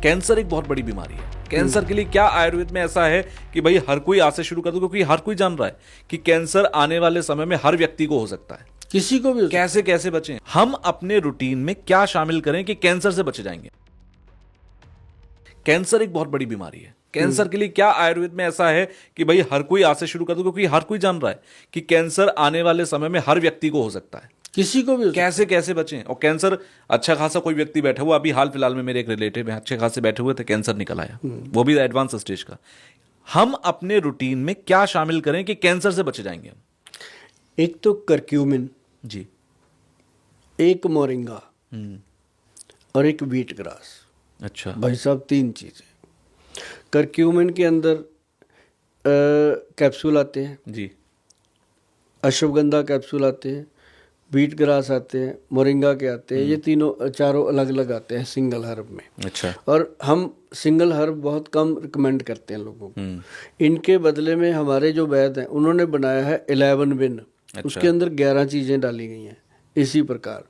Cancer एक बहुत बड़ी बीमारी है। कैंसर के लिए क्या आयुर्वेद में ऐसा है कि भाई हर कोई आज से शुरू कर दो, क्योंकि हर कोई जान रहा है कि कैंसर आने वाले समय में हर व्यक्ति को हो सकता है, किसी को भी। कैसे कैसे बचें, हम अपने रूटीन में क्या शामिल करें कि कैंसर से बचे जाएंगे। कैंसर एक बहुत बड़ी बीमारी है। कैंसर के लिए क्या आयुर्वेद में ऐसा है कि भाई हर कोई आज से शुरू कर दो, क्योंकि हर कोई जान रहा है कि कैंसर आने वाले समय में हर व्यक्ति को हो सकता है, किसी को भी। कैसे कैसे बचें। और कैंसर अच्छा खासा कोई व्यक्ति बैठा हुआ, अभी हाल फिलहाल में मेरे एक रिलेटिव हैं, अच्छे खासे बैठे हुए थे, कैंसर निकल आया, वो भी एडवांस स्टेज का। हम अपने रूटीन में क्या शामिल करें कि कैंसर से बचे जाएंगे हम? एक तो करक्यूमिन जी, एक मोरिंगा और एक व्हीट ग्रास। अच्छा भाई साहब 3 चीज़ें। करक्यूमिन के अंदर कैप्सूल आते हैं जी, अश्वगंधा कैप्सूल आते हैं, व्हीट ग्रास आते हैं, मोरिंगा के आते हैं। ये तीनों चारों अलग अलग आते हैं सिंगल हर्ब में। अच्छा, और हम सिंगल हर्ब बहुत कम रिकमेंड करते हैं लोगों को। इनके बदले में हमारे जो वैद्य हैं उन्होंने बनाया है 11 विन। अच्छा। उसके अंदर 11 चीज़ें डाली गई हैं इसी प्रकार,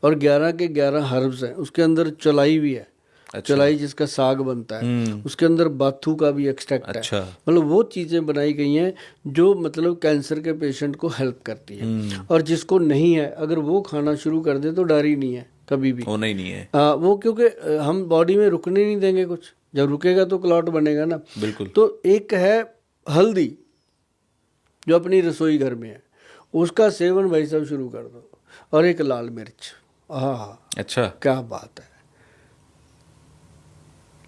और 11 के 11 हर्ब्स हैं। उसके अंदर चलाई भी है। अच्छा। चलाई जिसका साग बनता है, उसके अंदर बाथू का भी एक्सट्रैक्ट अच्छा। है। मतलब वो चीज़ें बनाई गई हैं जो मतलब कैंसर के पेशेंट को हेल्प करती है। और जिसको नहीं है अगर वो खाना शुरू कर दे तो डर ही नहीं है कभी भी, होना ही नहीं है। वो क्योंकि हम बॉडी में रुकने नहीं देंगे कुछ, जब रुकेगा तो क्लॉट बनेगा ना। बिल्कुल। तो एक है हल्दी जो अपनी रसोई घर में है, उसका सेवन भाई साहब शुरू कर दो। और एक लाल मिर्च, हाँ अच्छा, क्या बात है।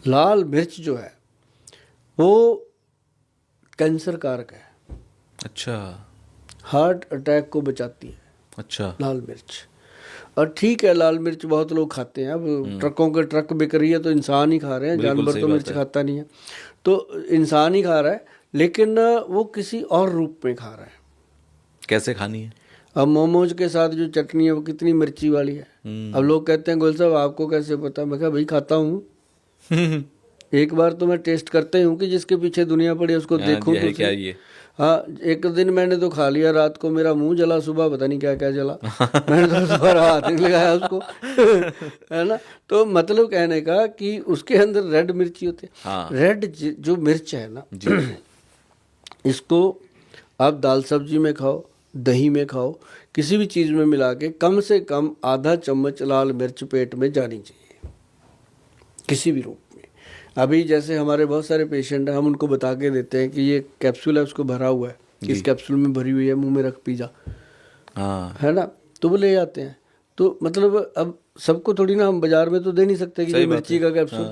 लाल मिर्च जो है वो कैंसर कारक है। अच्छा, हार्ट अटैक को बचाती है अच्छा, लाल मिर्च। और ठीक है, लाल मिर्च बहुत लोग खाते हैं। अब ट्रकों के ट्रक बिक रही है तो इंसान ही खा रहे हैं, जानवर तो मिर्च खाता नहीं है। तो इंसान ही खा रहा है, लेकिन वो किसी और रूप में खा रहा है। कैसे खानी है? अब मोमोज के साथ जो चटनी है वो कितनी मिर्ची वाली है। अब लोग कहते हैं गोयल साहब आपको कैसे पता? मैं कहा भाई खाता हूँ, एक बार तो मैं टेस्ट करते हूँ कि जिसके पीछे दुनिया पड़ी उसको देखूं तो क्या ये? हाँ, एक दिन मैंने तो खा लिया, रात को मेरा मुंह जला, सुबह पता नहीं क्या क्या जला। मैंने तो दोबारा हाथ नहीं लगाया उसको। है ना? तो मतलब कहने का कि उसके अंदर रेड मिर्ची होती है। हाँ। रेड जो मिर्च है ना, इसको आप दाल सब्जी में खाओ, दही में खाओ, किसी भी चीज़ में मिला के कम से कम आधा चम्मच लाल मिर्च पेट में जानी चाहिए किसी भी रूप में। अभी जैसे हमारे बहुत सारे पेशेंट हैं, हम उनको बता के देते हैं कि ये कैप्सूल है उसको भरा हुआ है, इस कैप्सूल में भरी हुई है, मुंह में रख पी जा, हाँ, है ना? तो वो ले जाते हैं। तो मतलब अब सबको थोड़ी ना हम बाजार में तो दे नहीं सकते कि ये मिर्ची का कैप्सूल।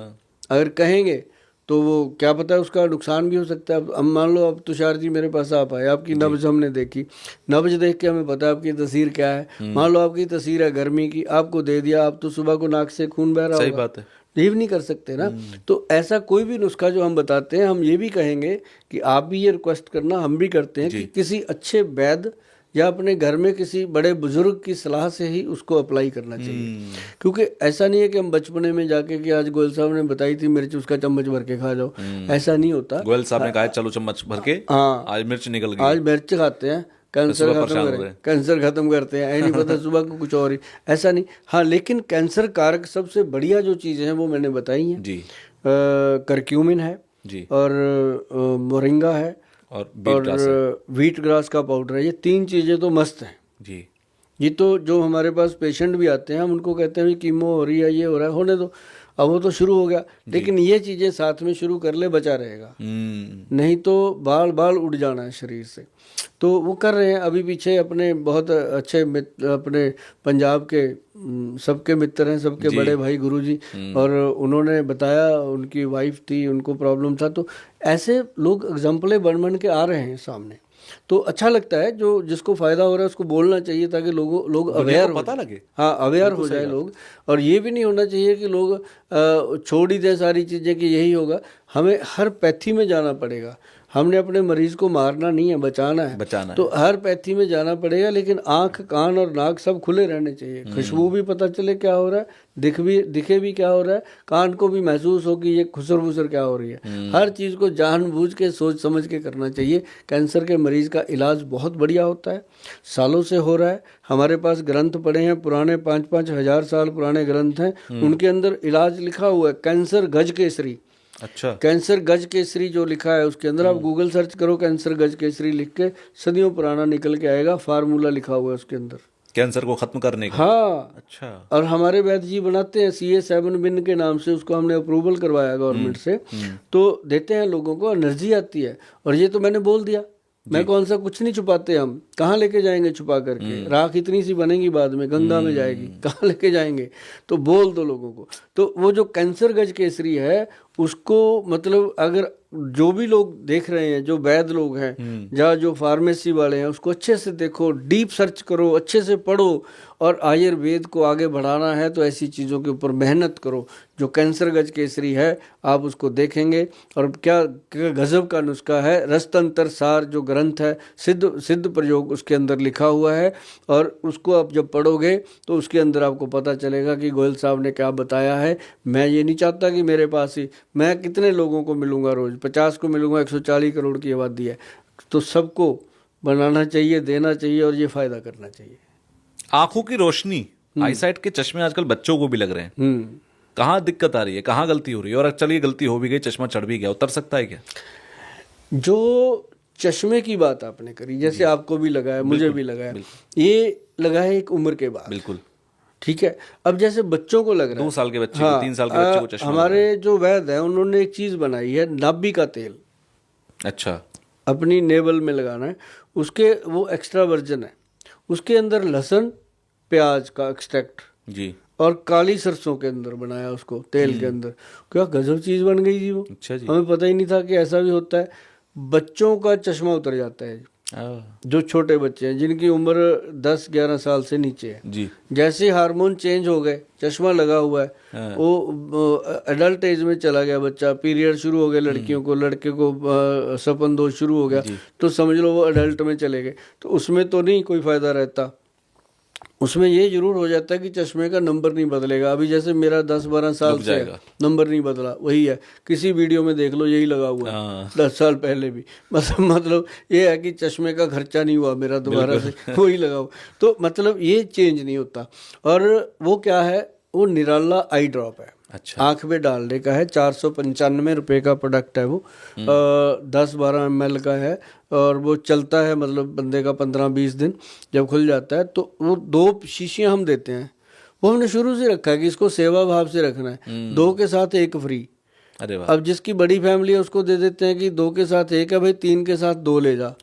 अगर कहेंगे तो वो क्या पता है उसका नुकसान भी हो सकता है। अब मान लो अब तुषार जी मेरे पास आप आए, आपकी नब्ज हमने देखी, नब्ज देख के हमें पता है आपकी तस्वीर क्या है। मान लो आपकी तस्वीर है गर्मी की, आपको दे दिया, आप तो सुबह को नाक से खून बह रहा होगा। सही बात है। लीव नहीं कर सकते ना। तो ऐसा कोई भी नुस्खा जो हम बताते हैं, हम ये भी कहेंगे कि आप भी ये रिक्वेस्ट करना, हम भी करते हैं कि किसी अच्छे वैद्य या अपने घर में किसी बड़े बुजुर्ग की सलाह से ही उसको अप्लाई करना चाहिए। क्योंकि ऐसा नहीं है कि हम बचपने में जाके कि आज गोयल साहब ने बताई थी मिर्च, उसका चम्मच भर के खा जाओ, ऐसा नहीं होता। गोयल साहब ने कहा चलो चम्मच भर के, हाँ, आज मिर्च निकल गई, आज मिर्च खाते हैं, कैंसर खत्म करें, कैंसर खत्म करते हैं, नहीं पता सुबह को कुछ और ही, ऐसा नहीं। हाँ, लेकिन कैंसर कारक सबसे बढ़िया जो चीज़ें हैं वो मैंने बताई हैं जी। करक्यूमिन है जी, और मोरिंगा है और व्हीट ग्रास का पाउडर है। ये 3 चीज़ें तो मस्त हैं जी। ये तो जो हमारे पास पेशेंट भी आते हैं हम उनको कहते हैं कीमो हो रही है, ये हो रहा है, होने दो, अब वो तो शुरू हो गया, लेकिन ये चीज़ें साथ में शुरू कर ले, बचा रहेगा। नहीं तो बाल बाल उड़ जाना है शरीर से। तो वो कर रहे हैं। अभी पीछे अपने बहुत अच्छे अपने पंजाब के सबके मित्र हैं, सबके बड़े भाई गुरुजी, और उन्होंने बताया उनकी वाइफ थी, उनको प्रॉब्लम था। तो ऐसे लोग एग्जाम्पलें बन के आ रहे हैं सामने। तो अच्छा लगता है, जो जिसको फायदा हो रहा है उसको बोलना चाहिए ताकि लोग अवेयर पता लगे। हाँ, अवेयर हो जाए लोग। और ये भी नहीं होना चाहिए कि लोग छोड़ ही दें सारी चीज़ें कि यही होगा। हमें हर पैथी में जाना पड़ेगा। हमने अपने मरीज को मारना नहीं है, बचाना है। बचाना है। तो हर पैथी में जाना पड़ेगा, लेकिन आंख, कान और नाक सब खुले रहने चाहिए। खुशबू भी पता चले क्या हो रहा है, दिखे भी क्या हो रहा है, कान को भी महसूस हो कि ये खुसर फुसर क्या हो रही है। हर चीज़ को जानबूझ के सोच समझ के करना चाहिए। कैंसर के मरीज का इलाज बहुत बढ़िया होता है, सालों से हो रहा है। हमारे पास ग्रंथ पड़े हैं, पुराने 5-5 हजार साल पुराने ग्रंथ हैं, उनके अंदर इलाज लिखा हुआ है, कैंसर गज केसरी। अच्छा। कैंसर गज केसरी जो लिखा है उसके अंदर, आप गूगल सर्च करो कैंसर गज केसरी लिख के, सदियों पुराना निकल के आएगा, फार्मूला लिखा हुआ है उसके अंदर, कैंसर को खत्म करने का। हाँ। अच्छा। और हमारे वैद्य जी बनाते हैं, CA7 बिन के नाम से, उसको हमने अप्रूवल करवाया गवर्नमेंट से, तो देते हैं लोगों को, एनर्जी आती है। और ये तो मैंने बोल दिया, मैं कौन सा, कुछ नहीं छुपाते हम, कहाँ लेके जाएंगे छुपा करके, राख इतनी सी बनेगी बाद में गंगा में जाएगी, कहाँ लेके जाएंगे, तो बोल दो लोगों को। तो वो जो कैंसर गज केसरी है उसको, मतलब अगर जो भी लोग देख रहे हैं, जो वैद्य लोग हैं या जो फार्मेसी वाले हैं, उसको अच्छे से देखो, डीप सर्च करो, अच्छे से पढ़ो, और आयुर्वेद को आगे बढ़ाना है तो ऐसी चीज़ों के ऊपर मेहनत करो। जो कैंसर गज केसरी है आप उसको देखेंगे, और क्या गजब का नुस्खा है। रसतंत्र सार जो ग्रंथ है, सिद्ध प्रयोग उसके अंदर लिखा हुआ है, और उसको आप जब पढ़ोगे तो उसके अंदर आपको पता चलेगा कि गोयल साहब ने क्या बताया है। मैं ये नहीं चाहता कि मेरे पास ही, मैं कितने लोगों को मिलूंगा रोज, 50 को मिलूंगा, 140 करोड़ की आबादी है, तो सबको बनाना चाहिए, देना चाहिए, और ये फायदा करना चाहिए। आंखों की रोशनी, आईसाइट के चश्मे आजकल बच्चों को भी लग रहे हैं, कहाँ दिक्कत आ रही है, कहाँ गलती हो रही है? और चलिए गलती हो भी गई, चश्मा चढ़ भी गया, उतर सकता है क्या? जो चश्मे की बात आपने करी, जैसे आपको भी लगा है, मुझे भी लगा है, ये लगा है एक उम्र के बाद, बिल्कुल ठीक है। अब जैसे बच्चों को लग रहा है, 2 साल के बच्चे हाँ, को, 3 साल के बच्चे को चश्मा हमारे जो वैद्य है उन्होंने एक चीज बनाई है, नाभि का तेल। अच्छा। अपनी नेवल में लगाना है, उसके वो एक्स्ट्रा वर्जन है, उसके अंदर लहसुन प्याज का एक्सट्रैक्ट जी, और काली सरसों के अंदर बनाया उसको, तेल के अंदर। क्या गजब चीज बन गई जी वो। अच्छा जी। हमें पता ही नहीं था कि ऐसा भी होता है। बच्चों का चश्मा उतर जाता है, जो छोटे बच्चे हैं जिनकी उम्र 10-11 साल से नीचे है जी। जैसे हार्मोन चेंज हो गए, चश्मा लगा हुआ है, वो एडल्ट एज में चला गया बच्चा, पीरियड शुरू हो गए लड़कियों को, लड़के को सपन दोष शुरू हो गया, तो समझ लो वो एडल्ट में चले गए। तो उसमें तो नहीं कोई फायदा रहता, उसमें ये जरूर हो जाता है कि चश्मे का नंबर नहीं बदलेगा। अभी जैसे मेरा 10-12 साल से नंबर नहीं बदला, वही है, किसी वीडियो में देख लो यही लगा हुआ है, 10 साल पहले भी। मतलब ये है कि चश्मे का खर्चा नहीं हुआ मेरा दोबारा से, वही लगा हुआ। तो मतलब ये चेंज नहीं होता। और वो क्या है, वो निराला आई ड्रॉप है, अच्छा। आँख में डालने का है, 495 रुपये का प्रोडक्ट है वो, 10-12 ml का है, और वो चलता है मतलब बंदे का 15-20 दिन। जब खुल जाता है तो वो 2 शीशियाँ हम देते हैं, वो हमने शुरू से रखा है कि इसको सेवा भाव से रखना है, 2 के साथ 1 फ्री। अरे वाह। अब जिसकी बड़ी फैमिली है उसको दे देते हैं कि 2 के साथ 1 है भाई, 3 के साथ 2 ले जा,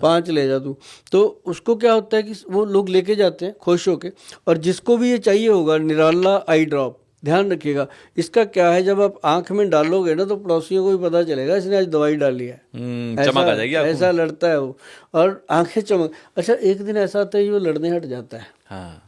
5 ले जा तू। तो उसको क्या होता है कि वो लोग लेके जाते हैं खुश होके। और जिसको भी ये चाहिए होगा निराला आई ड्रॉप, ध्यान रखिएगा, इसका क्या है, जब आप आंख में डालोगे ना तो पड़ोसियों को भी पता चलेगा इसने आज दवाई डाली है, चमक आ जाएगी, ऐसा लड़ता है वो, और आंखें चमक। अच्छा, एक दिन ऐसा आता है वो लड़ने हट जाता है, हाँ।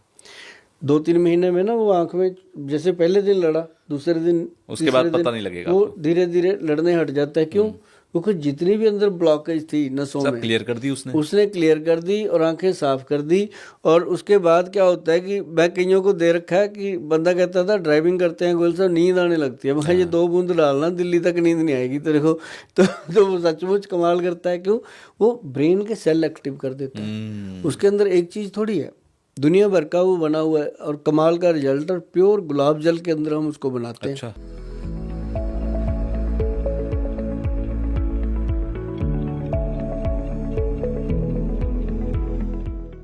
2-3 महीने में ना वो आंख में, जैसे पहले दिन लड़ा, दूसरे दिन, उसके बाद पता नहीं लगेगा, वो धीरे धीरे लड़ने हट जाता है। क्यों? क्योंकि जितनी भी अंदर ब्लॉकेज थी नसों में, क्लियर कर दी उसने क्लियर कर दी और आंखें साफ कर दी। और उसके बाद क्या होता है कि मैं कईयों को दे रखा है कि बंदा कहता था ड्राइविंग करते हैं गोयल साहब नींद आने लगती है, मैं ये 2 बूंद डालना दिल्ली तक नींद नहीं आएगी तेरे को। तो वो सचमुच कमाल करता है। क्यों? वो ब्रेन के सेल एक्टिव कर देता है, उसके अंदर एक चीज थोड़ी है, दुनिया भर का वो बना हुआ है, और कमाल का रिजल्ट। और प्योर गुलाब जल के अंदर हम उसको बनाते हैं।